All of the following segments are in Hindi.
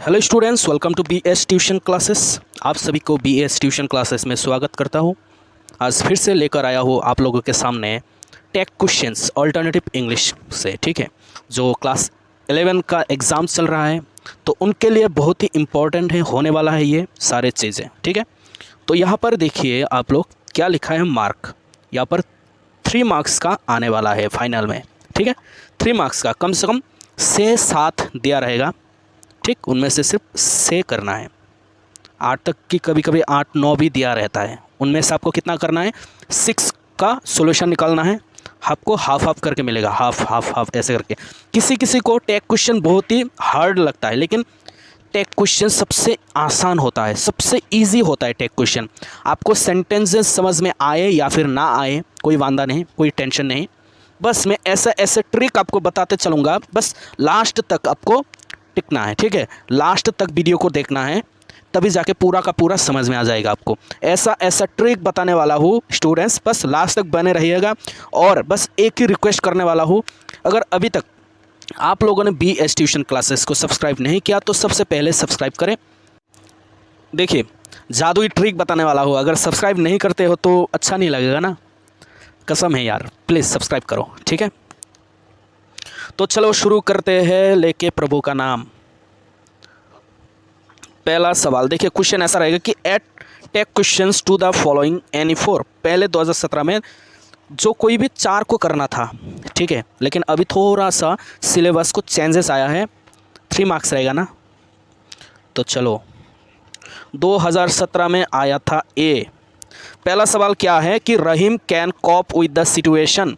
Hello students, welcome to BS tuition classes. आप सभी को BS ट्यूशन क्लासेस में स्वागत करता हूं। आज फिर से लेकर आया हूं आप लोगों के सामने टेक क्वेश्चंस अल्टरनेटिव इंग्लिश से। ठीक है, जो क्लास 11 का एग्ज़ाम चल रहा है तो उनके लिए बहुत ही इम्पोर्टेंट है, होने वाला है ये सारे चीज़ें। ठीक है, तो यहाँ पर देखिए आप लोग क्या लिखा है, मार्क। यहाँ पर 3 मार्क्स का आने वाला है फाइनल में। ठीक है, 3 मार्क्स का कम से कम 6-7 दिया रहेगा। ठीक, उनमें से सिर्फ से करना है। 8 तक की कभी कभी 8-9 भी दिया रहता है, उनमें से आपको कितना करना है, 6 का सॉल्यूशन निकालना है। आपको हाफ हाफ करके मिलेगा, हाफ हाफ हाफ ऐसे करके। किसी किसी को टेक क्वेश्चन बहुत ही हार्ड लगता है, लेकिन टेक क्वेश्चन सबसे आसान होता है, सबसे इजी होता है टेक क्वेश्चन। आपको सेंटेंसेस समझ में आए या फिर ना आए, कोई वांदा नहीं, कोई टेंशन नहीं। बस मैं ऐसा ऐसा ट्रिक आपको बताते चलूँगा, बस लास्ट तक आपको टिकना है। ठीक है, लास्ट तक वीडियो को देखना है, तभी जाके पूरा का पूरा समझ में आ जाएगा आपको। ऐसा ऐसा ट्रिक बताने वाला हूँ स्टूडेंट्स, बस लास्ट तक बने रहिएगा। और बस एक ही रिक्वेस्ट करने वाला हूँ, अगर अभी तक आप लोगों ने BS ट्यूशन क्लासेस को सब्सक्राइब नहीं किया तो सबसे पहले सब्सक्राइब करें। देखिए, जादुई ट्रिक बताने वाला हूँ, अगर सब्सक्राइब नहीं करते हो तो अच्छा नहीं लगेगा ना, कसम है यार, प्लीज़ सब्सक्राइब करो। ठीक है, तो चलो शुरू करते हैं, लेके प्रभु का नाम। पहला सवाल देखिए, क्वेश्चन ऐसा रहेगा कि एट टेक questions to the following any four. पहले 2017 में जो कोई भी 4 को करना था, ठीक है, लेकिन अभी थोड़ा सा सिलेबस को चेंजेस आया है, 3 मार्क्स रहेगा ना। तो चलो, 2017 में आया था ए। पहला सवाल क्या है कि Rahim can cope with the situation,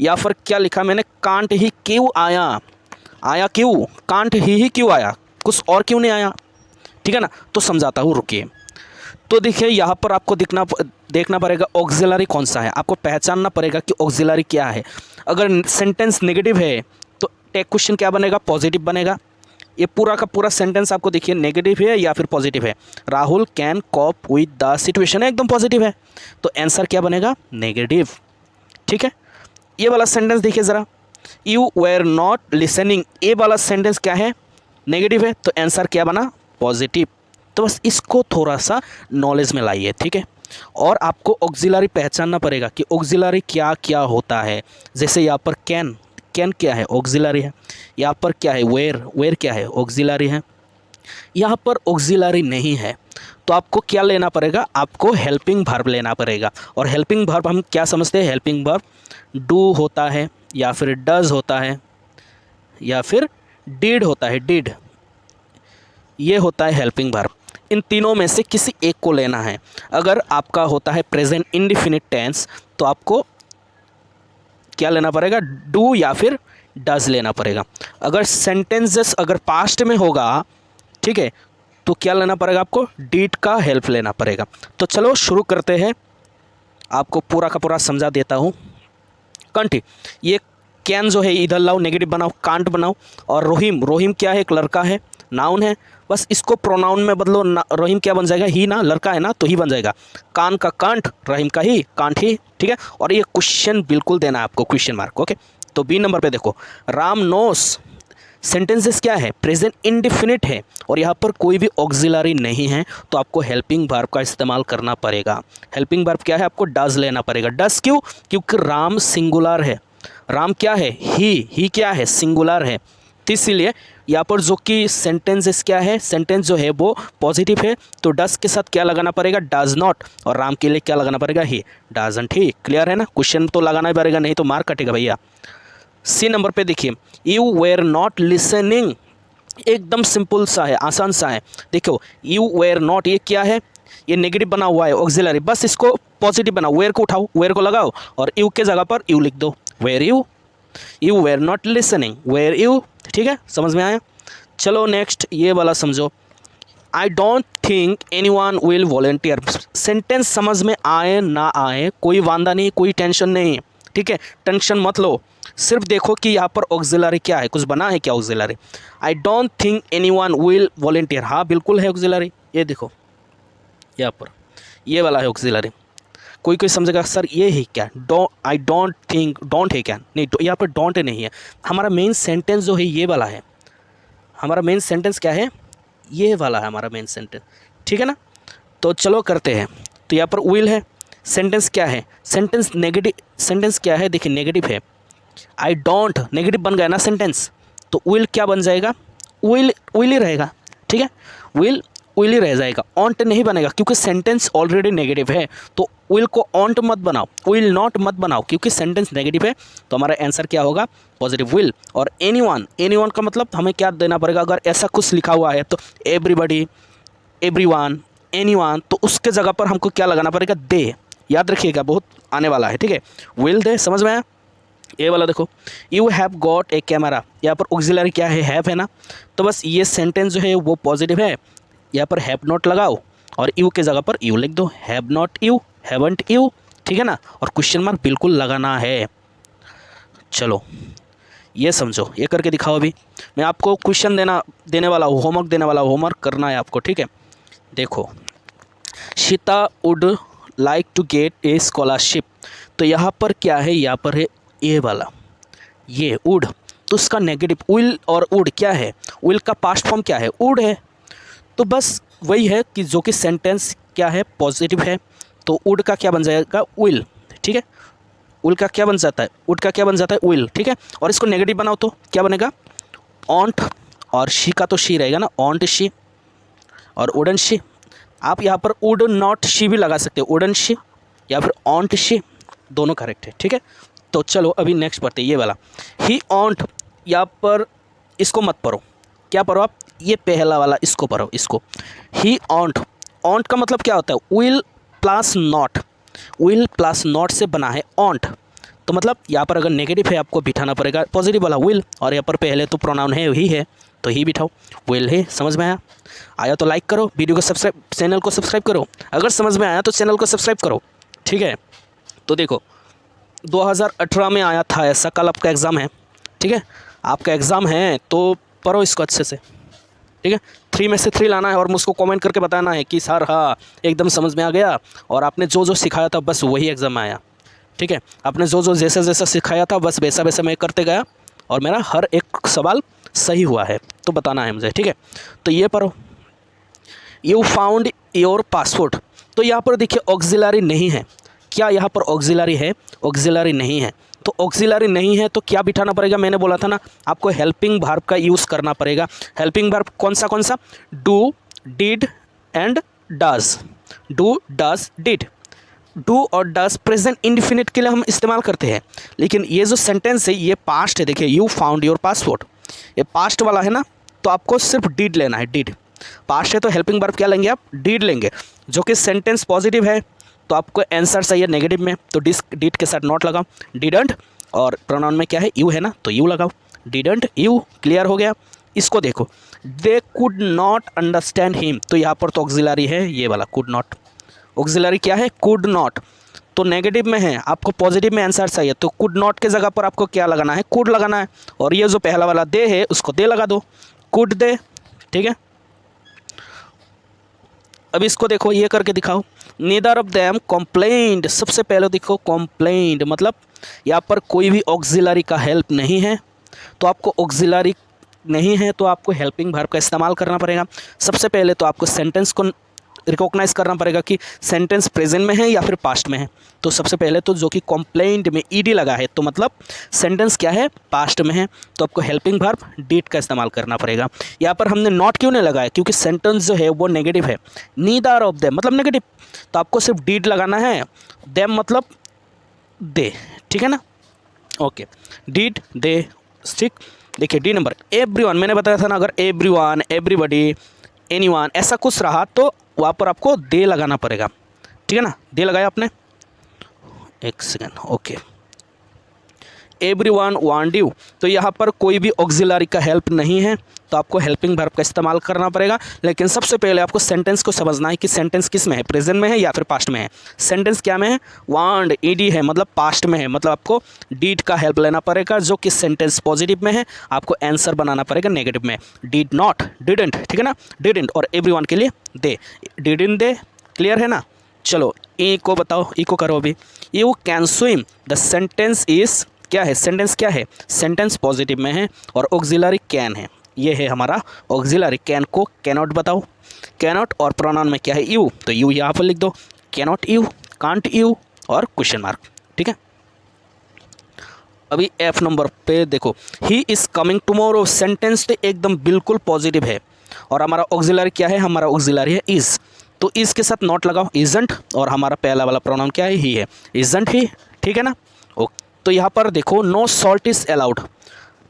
या फिर क्या लिखा मैंने, कांट ही क्यों आया। आया क्यों, कांट ही क्यों आया, कुछ और क्यों नहीं आया। ठीक है ना, तो समझाता हूँ, रुकिए। तो देखिए यहाँ पर आपको देखना पड़ेगा ऑक्सिलरी कौन सा है, आपको पहचानना पड़ेगा कि ऑक्सिलरी क्या है। अगर सेंटेंस नेगेटिव है तो टेक क्वेश्चन क्या बनेगा, पॉजिटिव बनेगा। ये पूरा का पूरा सेंटेंस आपको देखिए नेगेटिव है या फिर पॉजिटिव है। Rahul can cope with the situation एकदम पॉजिटिव है, तो आंसर क्या बनेगा, नेगेटिव। ठीक है, ये वाला सेंटेंस देखिए ज़रा, यू वेर नॉट लिसनिंग, ये वाला सेंटेंस क्या है, नेगेटिव है, तो आंसर क्या बना, पॉजिटिव। तो बस इसको थोड़ा सा नॉलेज में लाइए। ठीक है, और आपको ऑक्सिलरी पहचानना पड़ेगा कि ऑक्सिलरी क्या क्या होता है। जैसे यहाँ पर कैन, कैन क्या है, ऑक्सिलरी है। यहाँ पर क्या है, वेयर, वेयर क्या है, ऑक्सिलरी है। यहाँ पर ऑक्सिलरी नहीं है तो आपको क्या लेना पड़ेगा, आपको हेल्पिंग वर्ब लेना पड़ेगा। और हेल्पिंग वर्ब हम क्या समझते हैं, हेल्पिंग वर्ब डू होता है, या फिर डज होता है, या फिर डिड होता है, डिड, ये होता है हेल्पिंग वर्ब। इन तीनों में से किसी एक को लेना है। अगर आपका होता है प्रेजेंट इंडेफिनिट टेंस तो आपको क्या लेना पड़ेगा, डू या फिर डज लेना पड़ेगा। अगर सेंटेंसेस अगर पास्ट में होगा, ठीक है, तो क्या लेना पड़ेगा, आपको डिड का हेल्प लेना पड़ेगा। तो चलो शुरू करते हैं, आपको पूरा का पूरा समझा देता हूँ। कंट, ये कैन जो है इधर लाओ, नेगेटिव बनाओ, कांट बनाओ। और रोहिम, रोहिम क्या है, एक लड़का है, नाउन है, बस इसको प्रोनाउन में बदलो। रोहिम क्या बन जाएगा, ही ना, लड़का है ना तो ही बन जाएगा। कान का कांट, रहीम का ही, कांट ही। ठीक है, और ये क्वेश्चन बिल्कुल देना है आपको, क्वेश्चन मार्क। ओके, तो बी नंबर पे देखो, राम नोस, सेंटेंसेस क्या है, प्रेजेंट इंडेफिनिट है, और यहाँ पर कोई भी ऑक्सिलरी नहीं है, तो आपको हेल्पिंग वर्ब का इस्तेमाल करना पड़ेगा। हेल्पिंग वर्ब क्या है, आपको डज लेना पड़ेगा। डज क्यों, क्योंकि राम सिंगुलर है, राम क्या है, ही क्या है, सिंगुलर है। तो इसीलिए यहाँ पर जो कि सेंटेंसेस क्या है, सेंटेंस जो है वो पॉजिटिव है, तो डज के साथ क्या लगाना पड़ेगा, डज नॉट, और राम के लिए क्या लगाना पड़ेगा, ही, डजंट ही। क्लियर है ना, क्वेश्चन तो लगाना ही पड़ेगा, नहीं तो मार्क कटेगा भैया। सी नंबर पे देखिए, यू वेर नॉट लिसनिंग, एकदम सिंपल सा है, आसान सा है। देखो, यू वेर नॉट, ये क्या है, ये नेगेटिव बना हुआ है, ऑक्सिलरी, बस इसको पॉजिटिव बनाओ। वेयर को उठाओ, वेयर को लगाओ, और यू के जगह पर यू लिख दो, were you, you were not listening, were you. ठीक है, समझ में आया। चलो नेक्स्ट ये वाला समझो, I don't think anyone will volunteer. Sentence समझ में आए ना आए कोई वांदा नहीं, कोई टेंशन नहीं। ठीक है, टेंशन मत लो, सिर्फ देखो कि यहाँ पर ऑक्सिलरी क्या है, कुछ बना है क्या auxiliary. I don't think anyone will volunteer, हाँ बिल्कुल है ऑक्सिलरी, ये देखो यहाँ पर ये वाला है ऑक्सिलरी। कोई कोई समझेगा सर ये है क्या, आई डोंट थिंक, डोंट है क्या, नहीं, यहाँ पर डोंट नहीं है। हमारा मेन सेंटेंस जो है ये वाला है, हमारा मेन सेंटेंस क्या है, ये वाला है हमारा मेन सेंटेंस, ठीक है ना। तो चलो करते हैं। तो यहाँ पर विल है, सेंटेंस क्या है, सेंटेंस नेगेटिव, सेंटेंस क्या है देखिए नेगेटिव है, आई डोंट नेगेटिव बन गया ना सेंटेंस, तो विल क्या बन जाएगा, विल ही रहेगा, ठीक है, विल ही रह जाएगा, ऑन्ट नहीं बनेगा क्योंकि सेंटेंस ऑलरेडी नेगेटिव है। तो विल को ऑन्ट मत बनाओ, विल नॉट मत बनाओ क्योंकि सेंटेंस नेगेटिव है। तो हमारा आंसर क्या होगा, पॉजिटिव विल। और एनीवन का मतलब हमें क्या देना पड़ेगा, अगर ऐसा कुछ लिखा हुआ है तो एवरीबडी, एवरीवन, एनीवन, तो उसके जगह पर हमको क्या लगाना पड़ेगा, दे। याद रखिएगा बहुत आने वाला है, ठीक है, विल दे, समझ में आया। ये वाला देखो, you have got a camera, यहाँ पर ऑक्सिलरी क्या है, हैव है ना, तो बस ये सेंटेंस जो है वो पॉजिटिव है, यहाँ पर हैव नॉट लगाओ और यू के जगह पर यू लिख दो, have not you, haven't you, ठीक है ना, और क्वेश्चन मार्क बिल्कुल लगाना है। चलो ये समझो, ये करके दिखाओ। अभी मैं आपको क्वेश्चन देने वाला हूँ, होमवर्क देने वाला हूँ, होमवर्क करना है आपको, ठीक है। देखो, Sheeta would like to get a scholarship, तो यहाँ पर क्या है, यहाँ पर है ये वाला, ये वुड, तो उसका नेगेटिव विल और वुड क्या है, विल का पास्ट फॉर्म क्या है, वुड है। तो बस वही है कि जो कि सेंटेंस क्या है, पॉजिटिव है, तो वुड का क्या बन जाएगा, विल, ठीक है, विल का क्या बन जाता है, वुड का क्या बन जाता है, विल, ठीक है। और इसको नेगेटिव बनाओ तो क्या बनेगा, ऑन्ट, और शी का तो शी रहेगा ना, ऑन्ट शी और वुडन शी। आप यहाँ पर वुड नॉट शी भी लगा सकते हो, वुडन शी या फिर ऑन्ट शी, दोनों करेक्ट है, ठीक है। तो चलो अभी नेक्स्ट पढ़ते हैं, ये वाला ही ऑन्ट, यहाँ पर इसको मत पढ़ो, क्या पढ़ो आप, ये पहला वाला इसको पढ़ो, इसको ही ऑन्ट। ऑन्ट का मतलब क्या होता है, will plus not, will plus not से बना है ऑन्ट। तो मतलब यहाँ पर अगर नेगेटिव है आपको बिठाना पड़ेगा पॉजिटिव वाला विल, और यहाँ पर पहले तो प्रोनाउन है ही है तो ही बिठाओ, विल है। समझ में आया तो लाइक करो, वीडियो को सब्सक्राइब, चैनल को सब्सक्राइब करो, अगर समझ में आया तो चैनल को सब्सक्राइब करो, ठीक है। तो देखो 2018 में आया था ऐसा, कल आपका एग्ज़ाम है, ठीक है, आपका एग्ज़ाम है तो पढ़ो इसको अच्छे से, ठीक है। 3 में से 3 लाना है और मुझको कमेंट करके बताना है कि सर हाँ एकदम समझ में आ गया, और आपने जो जो सिखाया था बस वही एग्ज़ाम में आया, ठीक है। आपने जो जो जैसा जैसा सिखाया था बस वैसा वैसा मैं करते गया और मेरा हर एक सवाल सही हुआ है, तो बताना है मुझे, ठीक है। तो ये पढ़ो, यू फाउंड योर पासपोर्ट, तो यहाँ पर देखिए ऑक्सिलरी नहीं है, क्या यहाँ पर ऑक्सिलरी है, ऑक्सिलरी नहीं है। तो ऑक्सिलरी नहीं है तो क्या बिठाना पड़ेगा, मैंने बोला था ना आपको हेल्पिंग वर्ब का यूज़ करना पड़ेगा। हेल्पिंग वर्ब कौन सा, do, did and does, do, does, did. Do और डज प्रेजेंट इंडिफिनिट के लिए हम इस्तेमाल करते हैं, लेकिन ये जो सेंटेंस है ये पास्ट है। देखिए यू फाउंड योर पासपोर्ट, ये पास्ट वाला है ना, तो आपको सिर्फ डिड लेना है, डिड। पास्ट है तो हेल्पिंग वर्ब क्या लेंगे आप, डिड लेंगे, जो कि सेंटेंस पॉजिटिव है तो आपको आंसर सही है नेगेटिव में, तो डिड के साथ नॉट लगाओ, डिडंट, और प्रोनाउन में क्या है यू है ना, तो यू लगाओ, डिडंट यू, क्लियर हो गया। इसको देखो, they could not understand him, तो यहाँ पर तो ऑक्सिलरी है ये वाला कुड नॉट, ऑक्सिलरी क्या है, कुड नॉट, तो नेगेटिव में है, आपको पॉजिटिव में आंसर चाहिए तो कुड नॉट के जगह पर आपको क्या लगाना है, कुड लगाना है, और ये जो पहला वाला दे है उसको दे लगा दो, कुड दे, ठीक है। अब इसको देखो, ये करके दिखाओ, नीदर ऑफ देम कंप्लेंट, सबसे पहले देखो कंप्लेंट मतलब यहाँ पर कोई भी ऑक्सिलरी का हेल्प नहीं है, तो आपको ऑक्सिलरी नहीं है तो आपको हेल्पिंग वर्ब का इस्तेमाल करना पड़ेगा। सबसे पहले तो आपको सेंटेंस को रिकॉग्नाइज करना पड़ेगा कि सेंटेंस प्रेजेंट में है या फिर पास्ट में है। तो सबसे पहले तो जो कि कंप्लेंट में ईडी लगा है तो मतलब सेंटेंस क्या है, पास्ट में है, तो आपको हेल्पिंग वर्ब डिड का इस्तेमाल करना पड़ेगा। यहाँ पर हमने नॉट क्यों नहीं लगाया, क्योंकि सेंटेंस जो है वो नेगेटिव है, नीदर ऑफ देम मतलब नेगेटिव, तो आपको सिर्फ डिड लगाना है, देम मतलब दे, ठीक है ना, ओके, डिड दे, ठीक। देखिए डी नंबर एवरीवन, मैंने बताया था ना अगर एवरीवन, एवरीबॉडी, एनीवन ऐसा कुछ रहा तो वहाँ पर आपको दे लगाना पड़ेगा, ठीक है ना, दे लगाया आपने, एक second, okay. Everyone want you, तो यहाँ पर कोई भी ऑक्सिलरी का हेल्प नहीं है तो आपको हेल्पिंग वर्ब का इस्तेमाल करना पड़ेगा। लेकिन सबसे पहले आपको सेंटेंस को समझना है कि सेंटेंस किस में है, प्रेजेंट में है या फिर पास्ट में है। सेंटेंस क्या में है, वांट ईडी है मतलब पास्ट में है, मतलब आपको डिड का हेल्प लेना पड़ेगा, जो कि सेंटेंस पॉजिटिव में है, आपको आंसर बनाना पड़ेगा नेगेटिव में, डिड नॉट, डिडंट, ठीक है ना, डिडंट, और एवरीवन के लिए दे, डिडंट दे, क्लियर है ना। चलो ई को बताओ, ई को करो अभी, you can swim, the sentence is क्या है, सेंटेंस क्या है, सेंटेंस पॉजिटिव में है और ऑक्सिलरी कैन है, ये है हमारा ऑक्सिलरी। कैन को कैनॉट बताओ, कैनॉट और प्रोनाउन में क्या है यू, तो यू यहाँ पर लिख दो, कैनॉट यू, कांट यू और क्वेश्चन मार्क। ठीक है, अभी एफ नंबर पे देखो, he is coming tomorrow, sentence तो एकदम बिल्कुल पॉजिटिव है और हमारा ऑक्सिलरी क्या है, हमारा ऑक्सिलरी है इज़, तो इज़ के साथ नॉट लगाओ, इजंट, और हमारा पहला वाला प्रोनाउन क्या है, ही है, इजंट ही। ठीक है ना, ओके। तो यहाँ पर देखो no salt is allowed,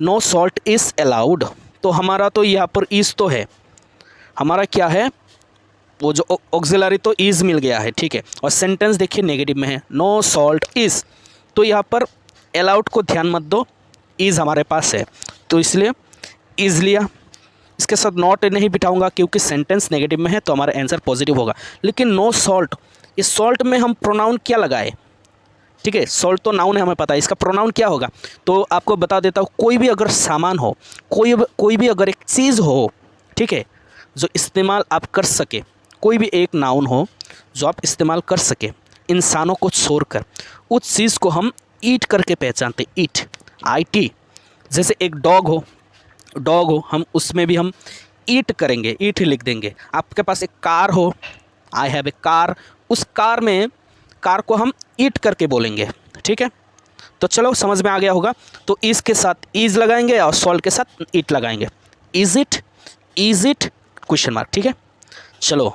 no salt is allowed, तो हमारा तो यहाँ पर इज़ तो है, हमारा क्या है वो जो ऑक्सिलरी तो इज़ मिल गया है। ठीक है, और सेंटेंस देखिए नेगेटिव में है, नो सॉल्ट इज़, तो यहाँ पर अलाउड को ध्यान मत दो, इज़ हमारे पास है तो इसलिए इज़ लिया, इसके साथ नॉट नहीं बिठाऊंगा क्योंकि सेंटेंस नेगेटिव में है तो हमारा आंसर पॉजिटिव होगा। लेकिन नो सॉल्ट, इस सॉल्ट में हम प्रोनाउन क्या लगाए, ठीक है, सॉल्ट तो नाउन है हमें पता है, इसका प्रोनाउन क्या होगा, तो आपको बता देता हूँ, कोई भी अगर सामान हो, कोई भी अगर एक चीज़ हो, ठीक है, जो इस्तेमाल आप कर सके, कोई भी एक नाउन हो जो आप इस्तेमाल कर सके इंसानों को छोड़कर, उस चीज़ को हम ईट करके पहचानते, ईट, IT। जैसे एक डॉग हो, हम उसमें भी हम ईट करेंगे, ईट ही लिख देंगे। आपके पास एक कार हो, आई हैव ए कार, उस कार में कार को हम ईट करके बोलेंगे। ठीक है, तो चलो समझ में आ गया होगा। तो इस के साथ इज़ लगाएंगे और सॉल्ट के साथ ईट लगाएंगे, इज़ इट क्वेश्चन मार्क। ठीक है, चलो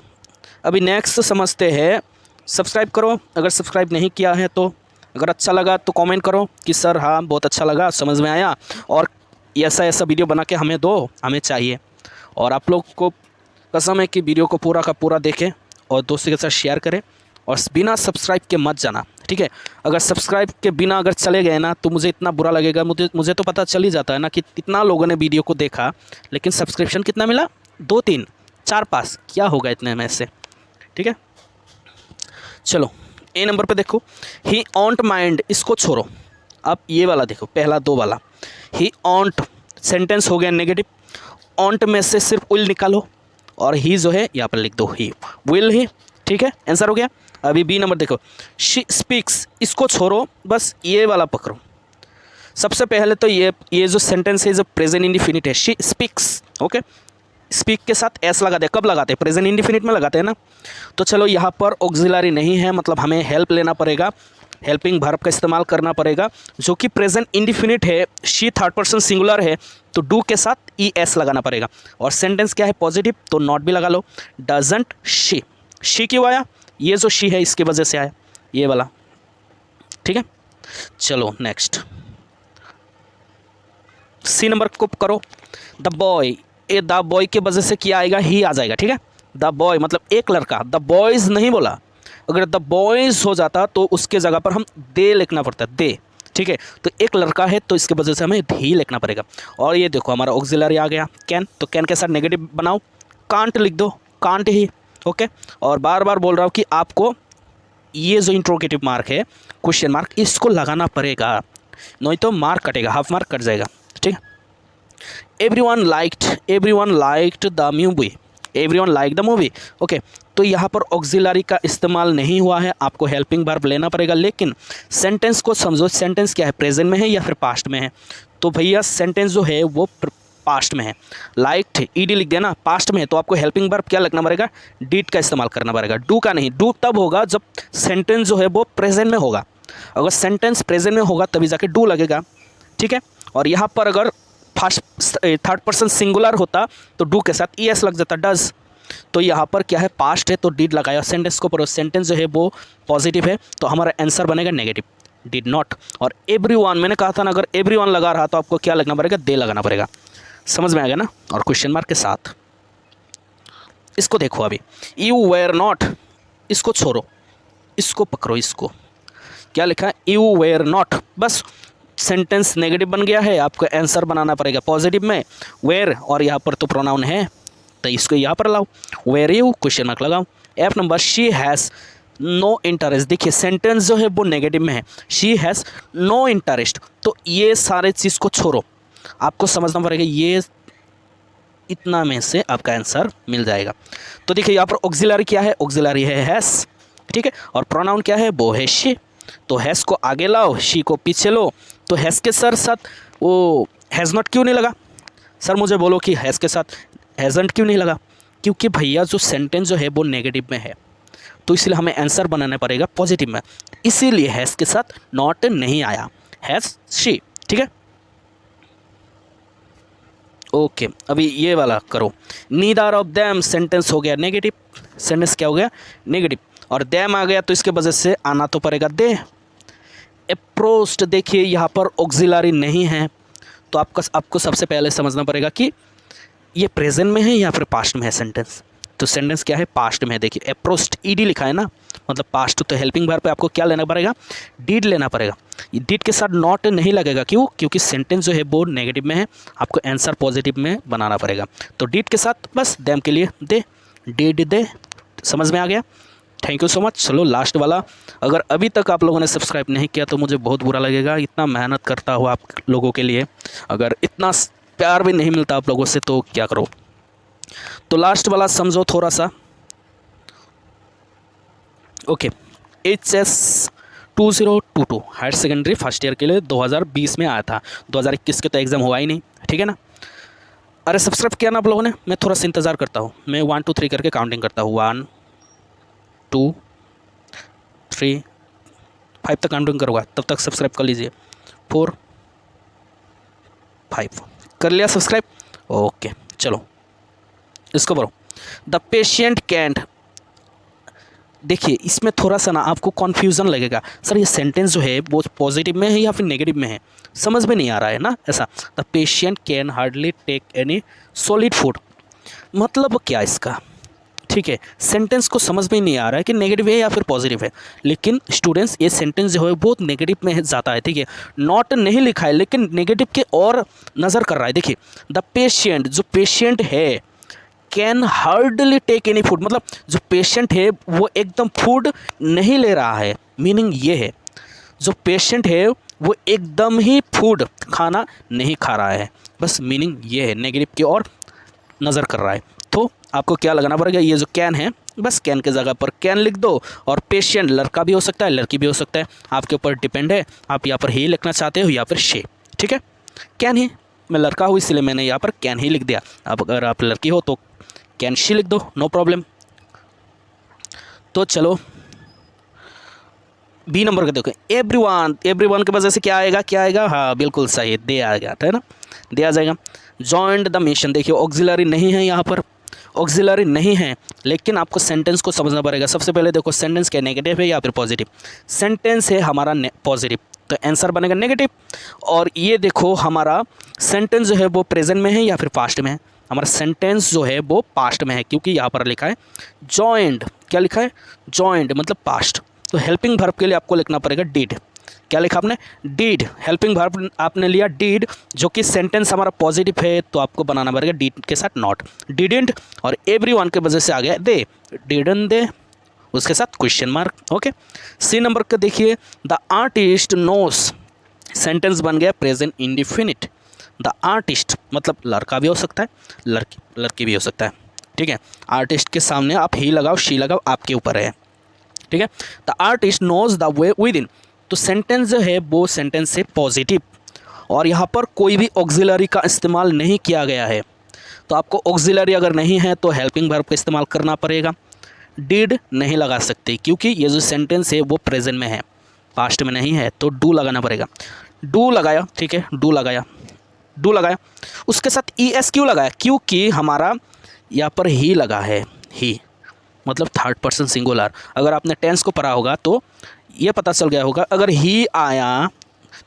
अभी नेक्स्ट समझते हैं। सब्सक्राइब करो अगर सब्सक्राइब नहीं किया है तो, अगर अच्छा लगा तो कमेंट करो कि सर हाँ बहुत अच्छा लगा, समझ में आया, और ऐसा वीडियो बना के हमें दो, हमें चाहिए। और आप लोग को कसम है कि वीडियो को पूरा का पूरा देखें और दोस्तों के साथ शेयर करें, और बिना सब्सक्राइब के मत जाना। ठीक है, अगर सब्सक्राइब के बिना अगर चले गए ना तो मुझे इतना बुरा लगेगा, मुझे तो पता चल ही जाता है ना कि कितना लोगों ने वीडियो को देखा, लेकिन सब्सक्रिप्शन कितना मिला, 2 3 4 5, क्या होगा इतने में से। ठीक है, चलो ए नंबर पे देखो, ही ऑन्ट माइंड, इसको छोड़ो, अब ये वाला देखो, पहला 2 वाला, ही ऑन्ट सेंटेंस हो गया नेगेटिव, ऑन्ट में से सिर्फ विल निकालो और ही जो है यहाँ पर लिख दो, ही विल ही। ठीक है, आंसर हो गया। अभी बी नंबर देखो, शी स्पीक्स, इसको छोड़ो, बस ये वाला पकड़ो। सबसे पहले तो ये जो सेंटेंस है जो प्रेजेंट इंडिफिनिट है, शी स्पीक्स, ओके, स्पीक के साथ एस लगाते हैं, कब लगाते हैं, प्रेजेंट इंडिफिनिट में लगाते हैं ना। तो चलो यहाँ पर ऑक्सिलरी नहीं है, मतलब हमें हेल्प लेना पड़ेगा, हेल्पिंग वर्ब का इस्तेमाल करना पड़ेगा, जो कि प्रेजेंट इंडिफिनिट है, शी थर्ड पर्सन सिंगुलर है, तो डू के साथ ES लगाना पड़ेगा। और सेंटेंस क्या है, पॉजिटिव, तो नॉट भी लगा लो। डजंट शी क्यों आया, ये जो शी है इसकी वजह से आया, ये वाला। ठीक है, चलो नेक्स्ट सी नंबर को करो, the boy, A the boy की वजह से क्या आएगा, ही आ जाएगा। ठीक है, द बॉय मतलब एक लड़का, द बॉयज़ नहीं बोला, अगर द बॉयज़ हो जाता तो उसके जगह पर हम दे लिखना पड़ता, दे। ठीक है, तो एक लड़का है तो इसके वजह से हमें ही लिखना पड़ेगा। और ये देखो हमारा ऑक्सिलरी आ गया कैन, तो कैन के साथ नेगेटिव बनाओ, कांट लिख दो, कांट ही। ओके, और बार बार बोल रहा हूँ कि आपको ये जो इंट्रोगेटिव मार्क है, क्वेश्चन मार्क, इसको लगाना पड़ेगा, नहीं तो मार्क कटेगा, हाफ मार्क कट जाएगा। ठीक है, everyone liked the movie, everyone like the movie. Okay, तो यहाँ पर ऑक्सिलरी का इस्तेमाल नहीं हुआ है, आपको हेल्पिंग वर्ब लेना पड़ेगा। लेकिन सेंटेंस को समझो, सेंटेंस क्या है, प्रेजेंट में है या फिर पास्ट में है, तो भैया सेंटेंस जो है वो पास्ट में है। लाइक्ड ED लिख देना, पास्ट में है तो आपको हेल्पिंग वर्ब क्या लगना पड़ेगा, डिड का इस्तेमाल करना पड़ेगा, डू का नहीं। डू तब होगा जब सेंटेंस जो है वो प्रेजेंट में होगा, अगर सेंटेंस प्रेजेंट में होगा तभी जाके डू लगेगा। ठीक है, और यहाँ पर अगर थर्ड पर्सन सिंगुलर होता तो डू के साथ ES लग जाता, डज। तो यहाँ पर क्या है, पास्ट है तो डिड लगाया। सेंटेंस को पढ़ो, सेंटेंस जो है वो पॉजिटिव है तो हमारा आंसर बनेगा नेगेटिव, डिड नॉट। और एवरीवन, मैंने कहा था ना, अगर एवरीवन लगा रहा तो आपको क्या लगना पड़ेगा, दे लगाना पड़ेगा। समझ में आ गया ना, और क्वेश्चन मार्क के साथ। इसको देखो, अभी यू वेयर नॉट, इसको छोड़ो, इसको पकड़ो, इसको क्या लिखा है, यू वेयर नॉट, बस सेंटेंस नेगेटिव बन गया है, आपको आंसर बनाना पड़ेगा पॉजिटिव में, वेयर, और यहाँ पर तो प्रोनाउन है तो इसको यहाँ पर लाओ, वेयर यू, क्वेश्चन मार्क लगाओ। F number, she has no interest, देखिए सेंटेंस जो है वो नेगेटिव में है, शी हैज़ नो इंटरेस्ट, तो ये सारे चीज़ को छोड़ो, आपको समझना पड़ेगा, ये इतना में से आपका आंसर मिल जाएगा। तो देखिए यहाँ पर ऑक्सिलरी क्या है, ऑक्सिलरी है हैज़, ठीक है, और प्रोनाउन क्या है, वो है शी, तो हैज़ को आगे लाओ, शी को पीछे लो, तो हैज़ के साथ वो हैज़ नॉट क्यों नहीं लगा, सर मुझे बोलो कि हैज़ के साथ हैज़ंट क्यों नहीं लगा, क्योंकि भैया जो सेंटेंस जो है वो नेगेटिव में है, तो इसलिए हमें आंसर बनाना पड़ेगा पॉजिटिव में, इसीलिए हैज़ के साथ नॉट नहीं आया, हैज़ शी। ठीक है, ओके अभी ये वाला करो, नीदर ऑफ देम सेंटेंस हो गया नेगेटिव, सेंटेंस क्या हो गया नेगेटिव, और देम आ गया तो इसके वजह से आना तो पड़ेगा दे। अप्रोच्ड, देखिए यहाँ पर ऑक्सिलरी नहीं है, तो आपको सबसे पहले समझना पड़ेगा कि ये प्रेजेंट में है या फिर पास्ट में है सेंटेंस, तो सेंटेंस क्या है पास्ट में है। देखिए अप्रोच्ड ईडी लिखा है ना, मतलब पास्ट, तो हेल्पिंग वर्ब पे आपको क्या लेना पड़ेगा डीड लेना पड़ेगा, ये डीड के साथ नॉट नहीं लगेगा, क्यों, क्योंकि सेंटेंस जो है वो नेगेटिव में है, आपको आंसर पॉजिटिव में बनाना पड़ेगा, तो डीड के साथ बस देम के लिए दे, डीड दे, समझ में आ गया। Thank you so much. चलो लास्ट वाला, अगर अभी तक आप लोगों ने सब्सक्राइब नहीं किया तो मुझे बहुत बुरा लगेगा, इतना मेहनत करता हूँ आप लोगों के लिए, अगर इतना प्यार भी नहीं मिलता आप लोगों से तो क्या करो। तो लास्ट वाला समझो थोड़ा सा, okay. HS 2022 higher secondary first year के लिए 2020 में आया था, 2021 के तो एग्ज़ाम हुआ ही नहीं, ठीक है ना। अरे सब्सक्राइब किया ना आप लोगों ने, मैं थोड़ा सा इंतज़ार करता हूँ, मैं 1 2 3 करके काउंटिंग करता हूँ, 1 2 3 5 तक काउंटिंग करूँगा, तब तक सब्सक्राइब कर लीजिए, 4 5 कर लिया सब्सक्राइब, ओके। चलो इसको पढ़ो, द पेशेंट कैंट, देखिए इसमें थोड़ा सा ना आपको कन्फ्यूज़न लगेगा, सर ये सेंटेंस जो है वो पॉजिटिव में है या फिर नेगेटिव में है, समझ में नहीं आ रहा है ना ऐसा। The patient can hardly take any solid food, मतलब क्या इसका, ठीक है, सेंटेंस को समझ में नहीं आ रहा है कि नेगेटिव है या फिर पॉजिटिव है, लेकिन स्टूडेंट्स ये सेंटेंस जो है बहुत नेगेटिव में जाता है, ठीक है, नॉट नहीं लिखा है लेकिन नेगेटिव के और नज़र कर रहा है। देखिए द पेशेंट, जो पेशेंट है, can hardly take any food, मतलब जो पेशेंट है वो एकदम फूड नहीं ले रहा है, मीनिंग ये है जो पेशेंट है वो एकदम ही फूड खाना नहीं खा रहा है, बस मीनिंग ये है, नेगेटिव की ओर नज़र कर रहा है। तो आपको क्या लगाना पड़ेगा, ये जो कैन है बस कैन के जगह पर कैन लिख दो, और पेशेंट लड़का भी हो सकता है लड़की भी हो सकता है, आपके ऊपर डिपेंड है, आप यहाँ पर ही लिखना चाहते हो या फिर शे, ठीक है। कैन ही, मैं लड़का हूँ इसलिए मैंने यहाँ पर कैन ही लिख दिया, अब अगर आप लड़की हो तो कैन शी लिख दो, नो प्रॉब्लम। तो चलो बी नंबर का देखो, एवरीवन, एवरीवन की वजह से क्या आएगा, क्या आएगा, हाँ बिल्कुल सही, दे आएगा, है ना, दे आ जाएगा। जॉइंट द मिशन, देखिए ऑक्सिलरी नहीं है यहाँ पर, ऑक्सिलरी नहीं है, लेकिन आपको सेंटेंस को समझना पड़ेगा। सबसे पहले देखो सेंटेंस क्या नेगेटिव है या फिर पॉजिटिव, सेंटेंस है हमारा पॉजिटिव, तो आंसर बनेगा नेगेटिव। और ये देखो हमारा सेंटेंस जो है वो प्रेजेंट में है या फिर पास्ट में है, हमारा सेंटेंस जो है वो पास्ट में है, क्योंकि यहाँ पर लिखा है जॉइंट, क्या लिखा है जॉइंट मतलब पास्ट, तो हेल्पिंग वर्ब के लिए आपको लिखना पड़ेगा डिड, क्या लिखा आपने डिड, हेल्पिंग वर्ब आपने लिया डिड, जो कि सेंटेंस हमारा पॉजिटिव है तो आपको बनाना पड़ेगा डिड के साथ नॉट, डिडंट, और एवरीवन के वजह से आ गया दे, डिडंट दे, उसके साथ question mark, okay. C number का देखिए, द आर्टिस्ट नोस, सेंटेंस बन गया प्रेजेंट इंडिफिनिट, द आर्टिस्ट मतलब लड़का भी हो सकता है लड़की भी हो सकता है, ठीक है, आर्टिस्ट के सामने आप ही लगाओ शी लगाओ, आपके ऊपर है, ठीक है। The artist knows the way within, तो सेंटेंस जो है वो सेंटेंस है पॉजिटिव, और यहाँ पर कोई भी ऑक्सिलरी का इस्तेमाल नहीं किया गया है, तो आपको ऑक्सिलरी अगर नहीं है तो हेल्पिंग वर्ब का इस्तेमाल करना पड़ेगा, डिड नहीं लगा सकते क्योंकि ये जो सेंटेंस है वो प्रेजेंट में है, पास्ट में नहीं है, तो डू लगाना पड़ेगा, डू लगाया, ठीक है, डू लगाया, डू लगाया, उसके साथ ES क्यों लगाया, क्योंकि हमारा यहाँ पर ही लगा है, ही मतलब थर्ड पर्सन सिंगुलर, अगर आपने टेंस को पढ़ा होगा तो ये पता चल गया होगा, अगर ही आया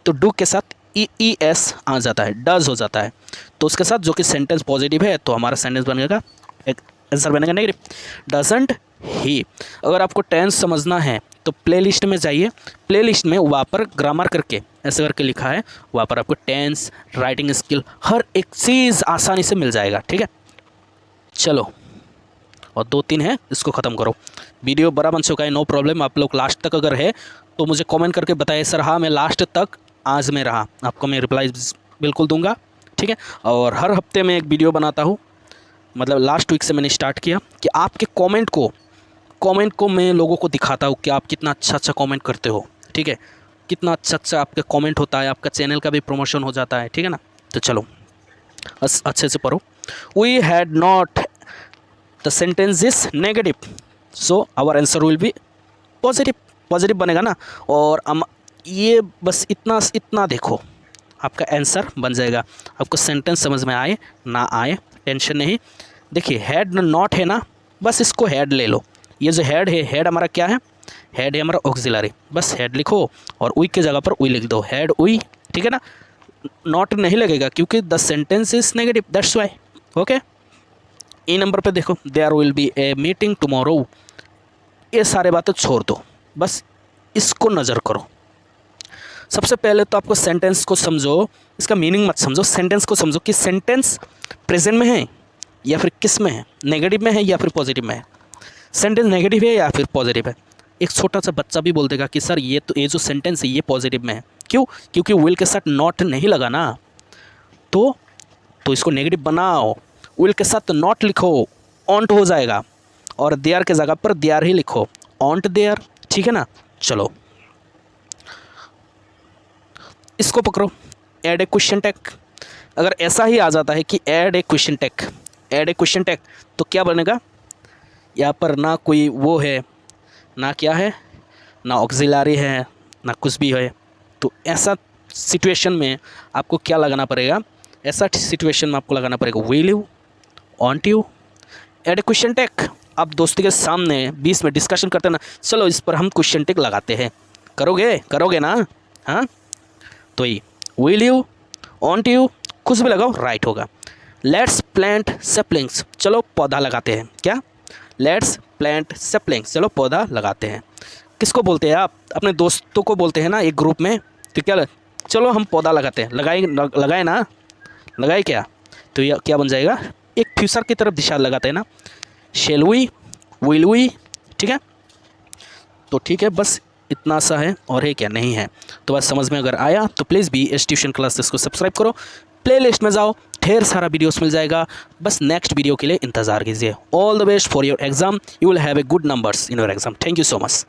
तो डू के साथ ES आ जाता है, डज हो जाता है, तो उसके साथ जो कि सेंटेंस पॉजिटिव है तो हमारा सेंटेंस बनेगा, एक आंसर बनेगा नेगेटिव। डजंट ही, अगर आपको टेंस समझना है तो प्लेलिस्ट में जाइए, प्लेलिस्ट में वहाँ पर ग्रामर करके ऐसे करके लिखा है, वहाँ पर आपको टेंस, राइटिंग स्किल, हर एक चीज़ आसानी से मिल जाएगा, ठीक है। चलो और 2-3 है, इसको ख़त्म करो, वीडियो बड़ा बन चुका है, नो प्रॉब्लम। आप लोग लास्ट तक अगर है तो मुझे कमेंट करके बताइए, सर हाँ मैं लास्ट तक आज में रहा, आपको मैं रिप्लाई बिल्कुल दूंगा, ठीक है। और हर हफ्ते में एक वीडियो बनाता हूँ, मतलब लास्ट वीक से मैंने स्टार्ट किया कि आपके कमेंट को मैं लोगों को दिखाता हूँ कि आप कितना अच्छा कमेंट करते हो, ठीक है, कितना अच्छा आपका कमेंट होता है, आपका चैनल का भी प्रमोशन हो जाता है, ठीक है ना। तो चलो अच्छे से पढ़ो। We had not, the sentence is negative, so our answer will be positive, positive बनेगा ना। और ये बस इतना देखो, आपका आंसर बन जाएगा। आपको सेंटेंस समझ में आए ना आए टेंशन नहीं। देखिए हैड नॉट है ना, बस इसको हैड ले लो। ये जो हैड है, हैड हमारा क्या है, हैड है हमारा ऑक्सिलरी, बस हैड लिखो और वी की जगह पर वी लिख दो, हैड वी, ठीक है ना। नॉट नहीं लगेगा क्योंकि the sentence is negative, that's why. Okay, E number पे देखो, there will be a meeting tomorrow. ये सारे बातें छोड़ दो, बस इसको नज़र करो। सबसे पहले तो आपको सेंटेंस को समझो, इसका मीनिंग मत समझो, सेंटेंस को समझो कि सेंटेंस प्रेजेंट में है या फिर किस में है, नेगेटिव में है या फिर पॉजिटिव में है। सेंटेंस नेगेटिव है या फिर पॉजिटिव है। एक छोटा सा बच्चा भी बोल देगा कि सर ये जो सेंटेंस है ये पॉजिटिव में है, क्यों? क्योंकि विल के साथ नॉट नहीं लगा ना, तो इसको नेगेटिव बनाओ। विल के साथ नॉट लिखो, ऑन्ट हो जाएगा, और देयर के जगह पर देयर ही लिखो, ऑन्ट देयर, ठीक है ना। चलो इसको पकड़ो, ऐड ए क्वेश्चन टैग। अगर ऐसा ही आ जाता है कि add a question tag, add a question tag, तो क्या बनेगा? यहाँ पर ना कोई वो है, ना क्या है, ना ऑक्सिलरी है, ना कुछ भी है। तो ऐसा सिचुएशन में आपको क्या लगाना पड़ेगा? ऐसा सिचुएशन में आपको लगाना पड़ेगा will you, want you, add a question tag. आप दोस्तों के सामने बीच में डिस्कशन करते ना, चलो इस पर हम क्वेश्चन टैग लगाते हैं, करोगे ना? हाँ, तो ये विल यू, वांट यू, कुछ भी लगाओ, राइट होगा। लेट्स प्लांट सैपलिंग्स, चलो पौधा लगाते हैं। क्या? लेट्स प्लांट सैपलिंग्स, चलो पौधा लगाते हैं। किसको बोलते हैं आप? अपने दोस्तों को बोलते हैं ना, एक ग्रुप में, तो क्या चलो हम पौधा लगाते हैं, लगाए ना, लगाए क्या? तो यह क्या बन जाएगा? एक फ्यूचर की तरफ दिशा लगाते हैं ना, शैल वी, विल वी, ठीक है। तो ठीक है, बस इतना सा है, और है क्या? नहीं है। तो बस समझ में अगर आया तो please be S tuition classes को सब्सक्राइब करो, प्लेलिस्ट में जाओ, ढेर सारा वीडियोस मिल जाएगा। बस नेक्स्ट वीडियो के लिए इंतज़ार कीजिए। All the best for your exam, you will have a good numbers in your exam. Thank you so much.